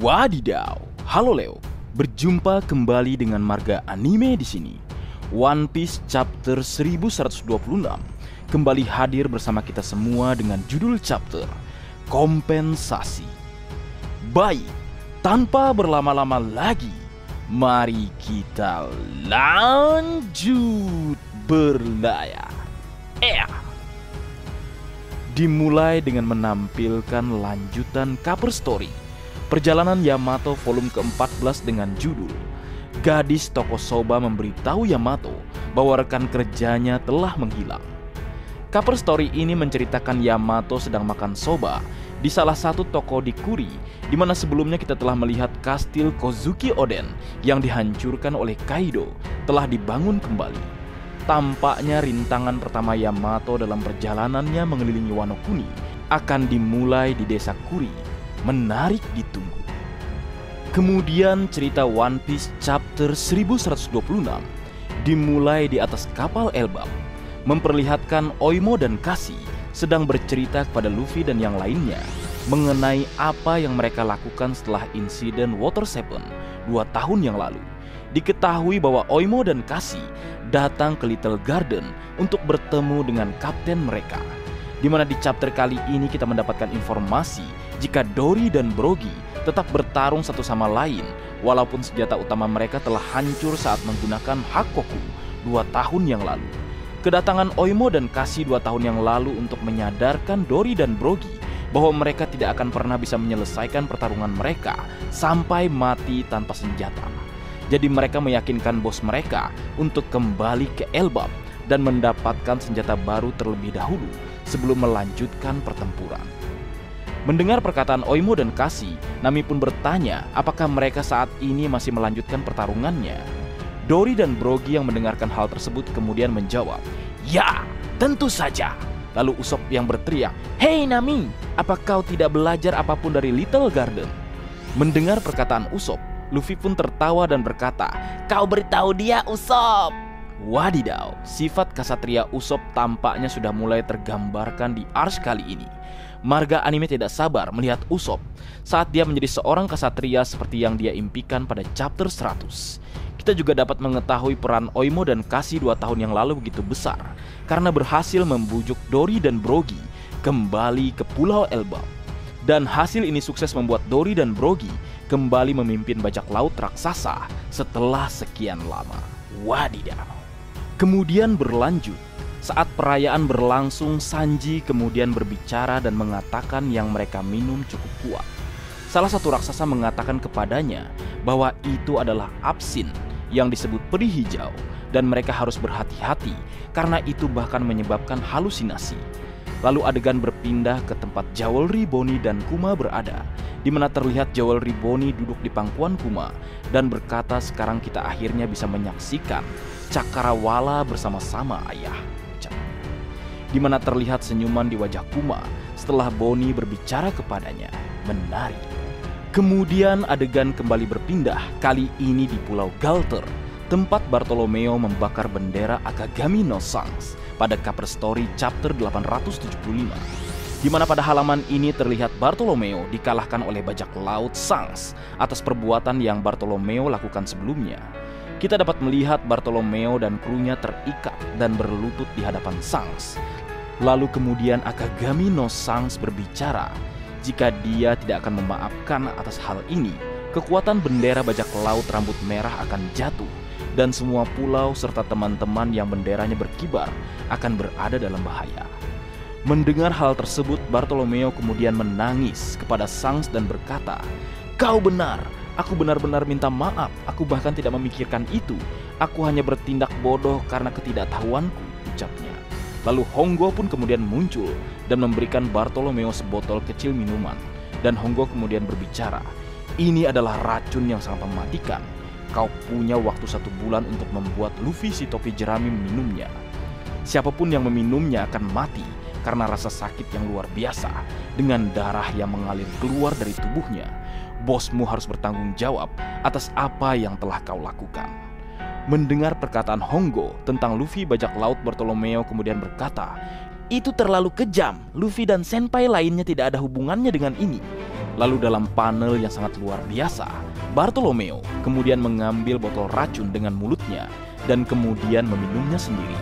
Wadidaw, halo Leo. Berjumpa kembali dengan marga anime di sini. One Piece chapter 1126 kembali hadir bersama kita semua dengan judul chapter Kompensasi. Baik, tanpa berlama-lama lagi, mari kita lanjut berlayar. Dimulai dengan menampilkan lanjutan cover story Perjalanan Yamato volume ke-14 dengan judul Gadis Toko Soba memberitahu Yamato bahwa rekan kerjanya telah menghilang. Cover story ini menceritakan Yamato sedang makan soba di salah satu toko di Kuri, di mana sebelumnya kita telah melihat kastil Kozuki Oden yang dihancurkan oleh Kaido telah dibangun kembali. Tampaknya rintangan pertama Yamato dalam perjalanannya mengelilingi Wano Kuni akan dimulai di desa Kuri. Menarik ditunggu. Kemudian cerita One Piece chapter 1126 dimulai di atas kapal Elbap, memperlihatkan Oimo dan Kasi sedang bercerita kepada Luffy dan yang lainnya mengenai apa yang mereka lakukan setelah insiden Water 7 2 tahun yang lalu. Diketahui bahwa Oimo dan Kasi datang ke Little Garden untuk bertemu dengan kapten mereka, di mana di chapter kali ini kita mendapatkan informasi jika Dory dan Brogy tetap bertarung satu sama lain walaupun senjata utama mereka telah hancur saat menggunakan Hakkoku 2 tahun yang lalu. Kedatangan Oimo dan Kasi 2 tahun yang lalu untuk menyadarkan Dory dan Brogy bahwa mereka tidak akan pernah bisa menyelesaikan pertarungan mereka sampai mati tanpa senjata. Jadi mereka meyakinkan bos mereka untuk kembali ke Elbap dan mendapatkan senjata baru terlebih dahulu sebelum melanjutkan pertempuran. Mendengar perkataan Oimo dan Kasi, Nami pun bertanya apakah mereka saat ini masih melanjutkan pertarungannya. Dory dan Brogy yang mendengarkan hal tersebut kemudian menjawab, "Ya, tentu saja." Lalu Usopp yang berteriak, "Hei Nami, apa kau tidak belajar apapun dari Little Garden?" Mendengar perkataan Usopp, Luffy pun tertawa dan berkata, "Kau beritahu dia, Usopp." Wadidaw, sifat kasatria Usopp tampaknya sudah mulai tergambarkan di arc kali ini. Marga anime tidak sabar melihat Usopp saat dia menjadi seorang kasatria seperti yang dia impikan pada chapter 100. Kita juga dapat mengetahui peran Oimo dan Kasi 2 tahun yang lalu begitu besar karena berhasil membujuk Dory dan Brogy kembali ke Pulau Elbap. Dan hasil ini sukses membuat Dory dan Brogy kembali memimpin bajak laut raksasa setelah sekian lama. Wadidaw. Kemudian berlanjut. Saat perayaan berlangsung, Sanji kemudian berbicara dan mengatakan yang mereka minum cukup kuat. Salah satu raksasa mengatakan kepadanya bahwa itu adalah absin yang disebut peri hijau dan mereka harus berhati-hati karena itu bahkan menyebabkan halusinasi. Lalu adegan berpindah ke tempat Jewelry Bonnie dan Kuma berada, di mana terlihat Jewelry Bonnie duduk di pangkuan Kuma dan berkata sekarang kita akhirnya bisa menyaksikan cakrawala bersama-sama ayah. Di mana terlihat senyuman di wajah Kuma setelah Bonnie berbicara kepadanya. Menarik. Kemudian adegan kembali berpindah, kali ini di Pulau Galter, tempat Bartolomeo membakar bendera Akagami no Shanks pada cover story chapter 875. Di mana pada halaman ini terlihat Bartolomeo dikalahkan oleh bajak laut Shanks atas perbuatan yang Bartolomeo lakukan sebelumnya. Kita dapat melihat Bartolomeo dan krunya terikat dan berlutut di hadapan Shanks. Lalu kemudian Akagami no Shanks berbicara jika dia tidak akan memaafkan atas hal ini, kekuatan bendera bajak laut rambut merah akan jatuh dan semua pulau serta teman-teman yang benderanya berkibar akan berada dalam bahaya. Mendengar hal tersebut, Bartolomeo kemudian menangis kepada Shanks dan berkata, "Kau benar. Aku benar-benar minta maaf, aku bahkan tidak memikirkan itu. Aku hanya bertindak bodoh karena ketidaktahuanku," ucapnya. Lalu Honggo pun kemudian muncul dan memberikan Bartolomeo sebotol kecil minuman. Dan Honggo kemudian berbicara, "Ini adalah racun yang sangat mematikan. Kau punya waktu 1 bulan untuk membuat Luffy si topi jerami meminumnya. Siapapun yang meminumnya akan mati karena rasa sakit yang luar biasa dengan darah yang mengalir keluar dari tubuhnya. Bosmu harus bertanggung jawab atas apa yang telah kau lakukan." Mendengar perkataan Honggo tentang Luffy bajak laut, Bartolomeo kemudian berkata, "Itu terlalu kejam. Luffy dan senpai lainnya tidak ada hubungannya dengan ini." Lalu dalam panel yang sangat luar biasa, Bartolomeo kemudian mengambil botol racun dengan mulutnya dan kemudian meminumnya sendiri.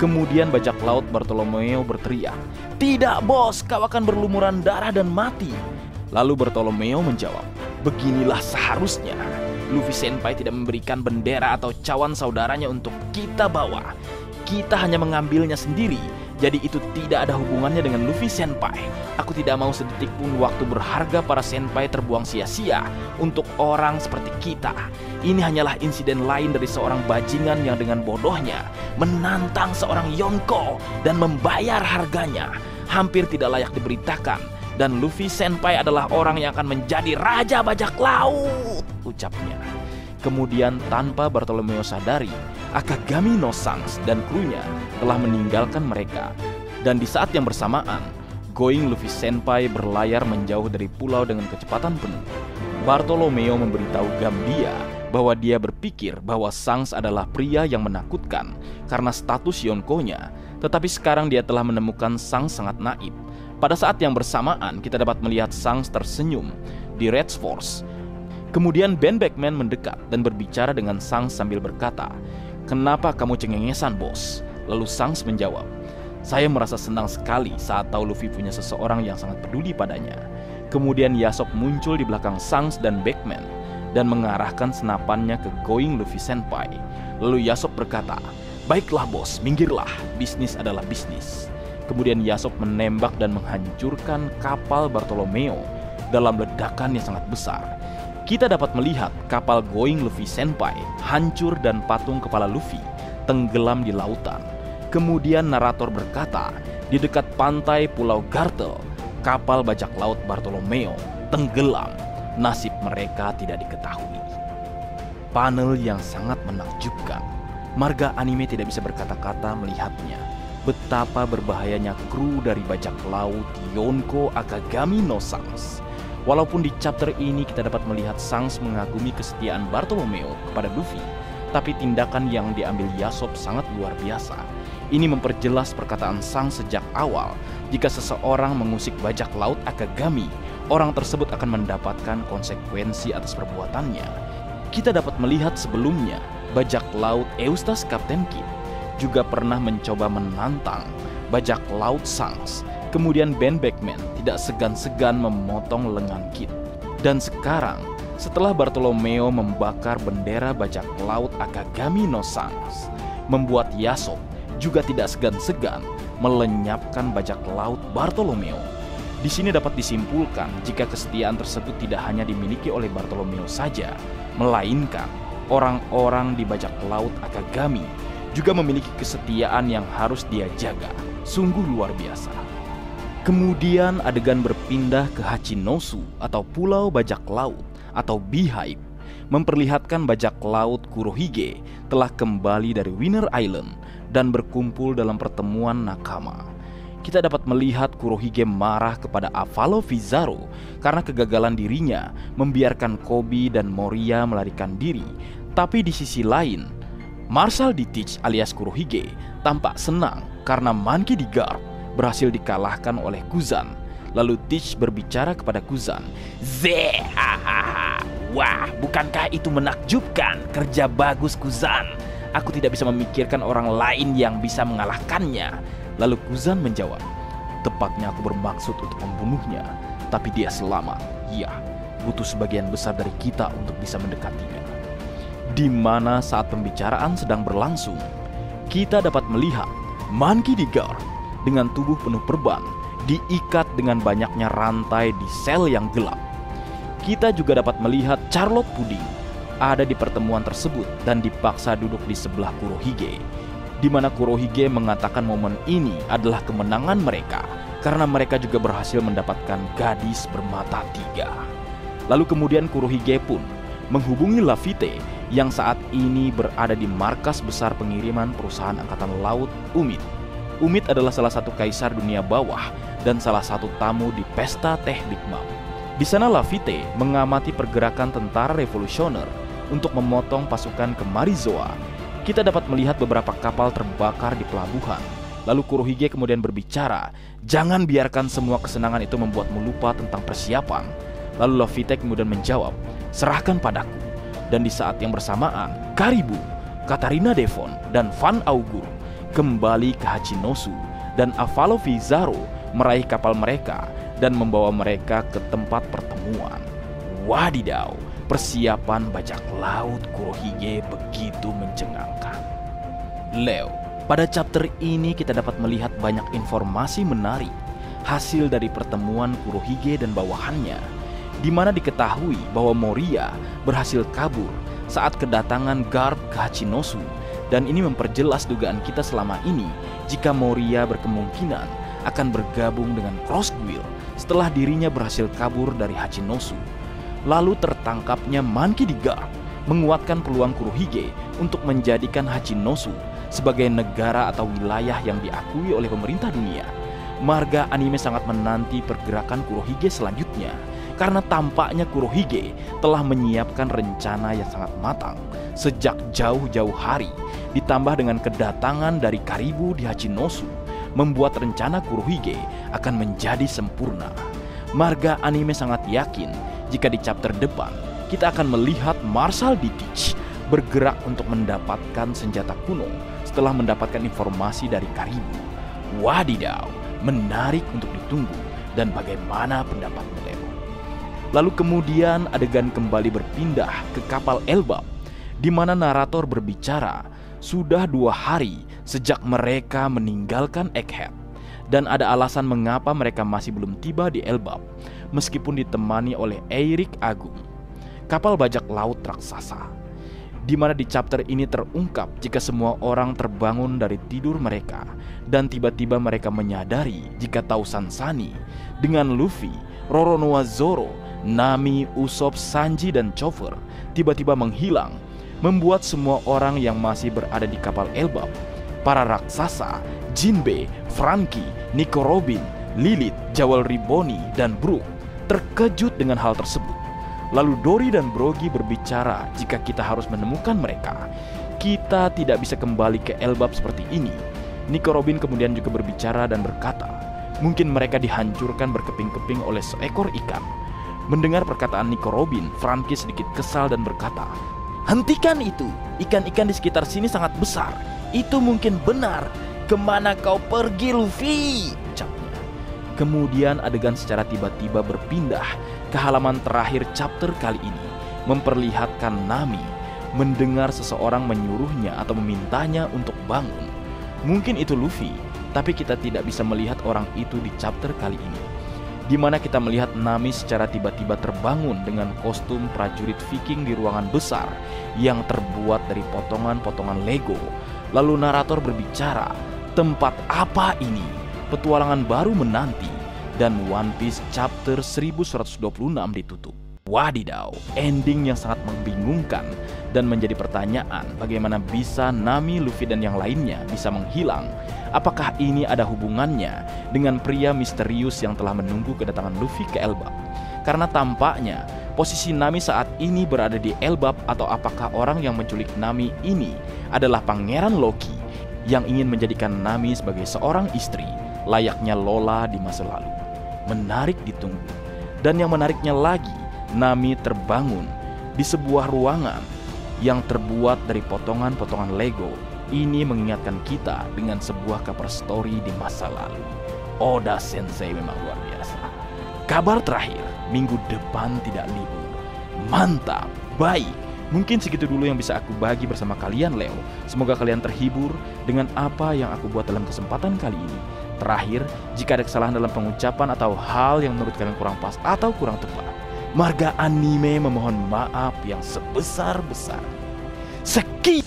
Kemudian bajak laut Bartolomeo berteriak, "Tidak bos, kau akan berlumuran darah dan mati." Lalu Bartolomeo menjawab, "Beginilah seharusnya. Luffy Senpai tidak memberikan bendera atau cawan saudaranya untuk kita bawa. Kita hanya mengambilnya sendiri. Jadi itu tidak ada hubungannya dengan Luffy Senpai. Aku tidak mau sedetik pun waktu berharga para senpai terbuang sia-sia untuk orang seperti kita. Ini hanyalah insiden lain dari seorang bajingan yang dengan bodohnya menantang seorang Yonko dan membayar harganya. Hampir tidak layak diberitakan. Dan Luffy Senpai adalah orang yang akan menjadi raja bajak laut," ucapnya. Kemudian tanpa Bartolomeo sadari, Akagami no Shanks dan krunya telah meninggalkan mereka. Dan di saat yang bersamaan, Going Luffy Senpai berlayar menjauh dari pulau dengan kecepatan penuh. Bartolomeo memberitahu Gambia bahwa dia berpikir bahwa Shanks adalah pria yang menakutkan karena status Yonko-nya, tetapi sekarang dia telah menemukan Shanks sangat naif. Pada saat yang bersamaan, kita dapat melihat Shanks tersenyum di Red Force. Kemudian Ben Beckman mendekat dan berbicara dengan Shanks sambil berkata, "Kenapa kamu cengengesan, bos?" Lalu Shanks menjawab, "Saya merasa senang sekali saat tahu Luffy punya seseorang yang sangat peduli padanya." Kemudian Yasop muncul di belakang Shanks dan Beckman dan mengarahkan senapannya ke Going Luffy Senpai. Lalu Yasop berkata, "Baiklah bos, minggirlah, bisnis adalah bisnis." Kemudian Yasop menembak dan menghancurkan kapal Bartolomeo dalam ledakan yang sangat besar. Kita dapat melihat kapal Going Luffy Senpai hancur dan patung kepala Luffy tenggelam di lautan. Kemudian narator berkata, di dekat pantai Pulau Gartel, kapal bajak laut Bartolomeo tenggelam. Nasib mereka tidak diketahui. Panel yang sangat menakjubkan. Marga anime tidak bisa berkata-kata melihatnya. Betapa berbahayanya kru dari bajak laut Yonko Akagami no Shanks. Walaupun di chapter ini kita dapat melihat Shanks mengagumi kesetiaan Bartolomeo kepada Luffy, tapi tindakan yang diambil Yasop sangat luar biasa. Ini memperjelas perkataan Shanks sejak awal, jika seseorang mengusik bajak laut Akagami, orang tersebut akan mendapatkan konsekuensi atas perbuatannya. Kita dapat melihat sebelumnya, bajak laut Eustace Captain Kidd juga pernah mencoba menantang bajak laut Shanks. Kemudian Ben Beckman tidak segan-segan memotong lengan Kidd. Dan sekarang, setelah Bartolomeo membakar bendera bajak laut Akagami no Shanks, membuat Yasop juga tidak segan-segan melenyapkan bajak laut Bartolomeo. Di sini dapat disimpulkan jika kesetiaan tersebut tidak hanya dimiliki oleh Bartolomeo saja, melainkan orang-orang di bajak laut Akagami juga memiliki kesetiaan yang harus dia jaga. Sungguh luar biasa. Kemudian adegan berpindah ke Hachinosu atau Pulau Bajak Laut atau Beehive, memperlihatkan bajak laut Kurohige telah kembali dari Winter Island dan berkumpul dalam pertemuan nakama. Kita dapat melihat Kurohige marah kepada Avalo Vizaro karena kegagalan dirinya membiarkan Koby dan Moria melarikan diri. Tapi di sisi lain, Marshal D. Teach alias Kurohige tampak senang karena Monkey D. Garp berhasil dikalahkan oleh Kuzan. Lalu Teach berbicara kepada Kuzan, "Zeh, hahaha. Wah, bukankah itu menakjubkan? Kerja bagus Kuzan. Aku tidak bisa memikirkan orang lain yang bisa mengalahkannya." Lalu Kuzan menjawab, "Tepatnya aku bermaksud untuk membunuhnya, tapi dia selamat. Ya, butuh sebagian besar dari kita untuk bisa mendekatinya." Di mana saat pembicaraan sedang berlangsung, kita dapat melihat Monkey D. Garp dengan tubuh penuh perban diikat dengan banyaknya rantai di sel yang gelap. Kita juga dapat melihat Charlotte Pudding ada di pertemuan tersebut dan dipaksa duduk di sebelah Kurohige, di mana Kurohige mengatakan momen ini adalah kemenangan mereka karena mereka juga berhasil mendapatkan gadis bermata tiga. Lalu kemudian Kurohige pun menghubungi Laffite yang saat ini berada di markas besar pengiriman perusahaan angkatan laut UMIT. UMIT adalah salah satu kaisar dunia bawah dan salah satu tamu di pesta teh Big Mom. Di sana Laffite mengamati pergerakan tentara revolusioner untuk memotong pasukan ke Marizoa. Kita dapat melihat beberapa kapal terbakar di pelabuhan. Lalu Kurohige kemudian berbicara, "Jangan biarkan semua kesenangan itu membuatmu lupa tentang persiapan." Lalu Laufey kemudian menjawab, "Serahkan padaku." Dan di saat yang bersamaan, Karibu, Katarina Devon, dan Van Augur kembali ke Hachinosu, dan Avalofi Zaro meraih kapal mereka dan membawa mereka ke tempat pertemuan. Wadidaw, persiapan bajak laut Kurohige begitu mencengangkan. Leo, pada chapter ini kita dapat melihat banyak informasi menarik hasil dari pertemuan Kurohige dan bawahannya, di mana diketahui bahwa Moria berhasil kabur saat kedatangan Garp ke Hachinosu, dan ini memperjelas dugaan kita selama ini jika Moria berkemungkinan akan bergabung dengan Crossguild setelah dirinya berhasil kabur dari Hachinosu. Lalu tertangkapnya Monkey D. Garp menguatkan peluang Kurohige untuk menjadikan Hachinosu sebagai negara atau wilayah yang diakui oleh pemerintah dunia. Marga anime sangat menanti pergerakan Kurohige selanjutnya, karena tampaknya Kurohige telah menyiapkan rencana yang sangat matang sejak jauh-jauh hari, ditambah dengan kedatangan dari Karibu di Hachinosu, membuat rencana Kurohige akan menjadi sempurna. Marga anime sangat yakin jika di chapter depan kita akan melihat Marshal Ditich bergerak untuk mendapatkan senjata kuno setelah mendapatkan informasi dari Karibu. Wadidaw, menarik untuk ditunggu. Dan bagaimana pendapatmu, Leo? Lalu kemudian adegan kembali berpindah ke kapal Elbap, di mana narator berbicara sudah 2 hari sejak mereka meninggalkan Egghead, dan ada alasan mengapa mereka masih belum tiba di Elbap meskipun ditemani oleh Eirik Agung, kapal bajak laut raksasa. Di mana di chapter ini terungkap jika semua orang terbangun dari tidur mereka dan tiba-tiba mereka menyadari jika Tausan Sani dengan Luffy, Roronoa Zoro, Nami, Usopp, Sanji, dan Chopper tiba-tiba menghilang, membuat semua orang yang masih berada di kapal Elbap, para raksasa, Jinbe, Franky, Nico Robin, Lilith, Jawel Riboni, dan Brook terkejut dengan hal tersebut. Lalu Dory dan Brogy berbicara jika kita harus menemukan mereka, kita tidak bisa kembali ke Elbap seperti ini. Nico Robin kemudian juga berbicara dan berkata, mungkin mereka dihancurkan berkeping-keping oleh seekor ikan. Mendengar perkataan Nico Robin, Franky sedikit kesal dan berkata, "Hentikan itu, ikan-ikan di sekitar sini sangat besar. Itu mungkin benar. Kemana kau pergi, Luffy?" ucapnya. Kemudian adegan secara tiba-tiba berpindah ke halaman terakhir chapter kali ini, memperlihatkan Nami mendengar seseorang menyuruhnya atau memintanya untuk bangun. Mungkin itu Luffy, tapi kita tidak bisa melihat orang itu di chapter kali ini, di mana kita melihat Nami secara tiba-tiba terbangun dengan kostum prajurit Viking di ruangan besar yang terbuat dari potongan-potongan Lego. Lalu narator berbicara, tempat apa ini? Petualangan baru menanti, dan One Piece chapter 1126 ditutup. Wadidaw, ending yang sangat membingungkan dan menjadi pertanyaan bagaimana bisa Nami, Luffy, dan yang lainnya bisa menghilang. Apakah ini ada hubungannya dengan pria misterius yang telah menunggu kedatangan Luffy ke Elbap? Karena tampaknya posisi Nami saat ini berada di Elbap, atau apakah orang yang menculik Nami ini adalah Pangeran Loki yang ingin menjadikan Nami sebagai seorang istri layaknya Lola di masa lalu? Menarik ditunggu. Dan yang menariknya lagi, Nami terbangun di sebuah ruangan yang terbuat dari potongan-potongan Lego. Ini mengingatkan kita dengan sebuah cover story di masa lalu. Oda Sensei memang luar biasa. Kabar terakhir, minggu depan tidak libur. Mantap, baik. Mungkin segitu dulu yang bisa aku bagi bersama kalian, Leo. Semoga kalian terhibur dengan apa yang aku buat dalam kesempatan kali ini. Terakhir, jika ada kesalahan dalam pengucapan atau hal yang menurut kalian kurang pas atau kurang tepat, Marga Anime memohon maaf yang sebesar-besar. Sekian.